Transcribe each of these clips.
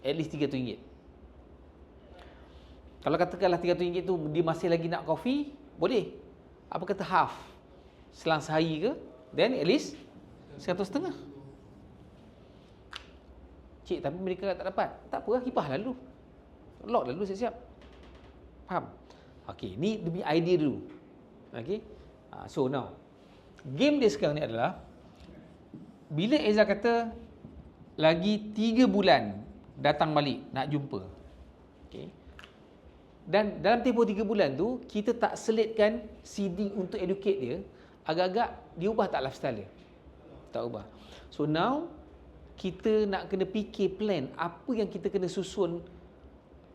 At least RM300. Kalau katakanlah RM300 tu dia masih lagi nak kopi, boleh. Apa kata half? Selang sehari ke? Then at least RM150. Cik, tapi mereka tak dapat. Tak apa, hibah lalu. Lock lalu, siap-siap. Faham? Okey, ni demi idea dulu. Okey. So now, game dia sekarang ni adalah bila Eza kata lagi 3 bulan datang balik nak jumpa. Okey. Dan dalam tempoh 3 bulan tu, kita tak selitkan seeding untuk educate dia, agak-agak dia ubah tak lifestyle dia. Tak ubah. So now, kita nak kena fikir plan apa yang kita kena susun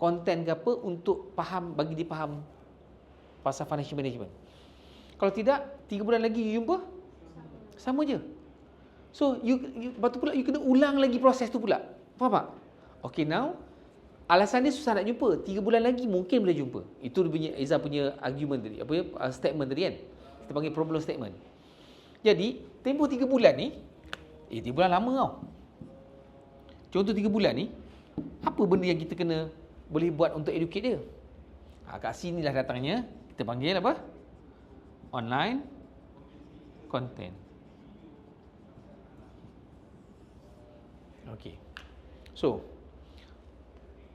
konten ke apa untuk faham, bagi dia faham pasal financial management. Kalau tidak, 3 bulan lagi you jumpa, sama je. So, lepas tu pula you kena ulang lagi proses tu pula. Faham tak? Okay, now, alasan dia susah nak jumpa. 3 bulan lagi mungkin boleh jumpa. Itu punya Eza punya argument tadi, statement tadi kan. Kita panggil problem statement. Jadi, tempoh 3 bulan ni, 3 bulan lama tau. Contoh 3 bulan ni, apa benda yang kita kena boleh buat untuk educate dia? Kat sinilah datangnya, kita panggil apa? Online content. Okey. So,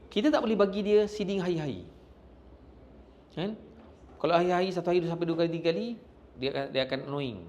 kita tak boleh bagi dia seeding hari-hari. Kan? Kalau hari-hari, satu hari sampai 2 kali, 3 kali, dia akan annoying.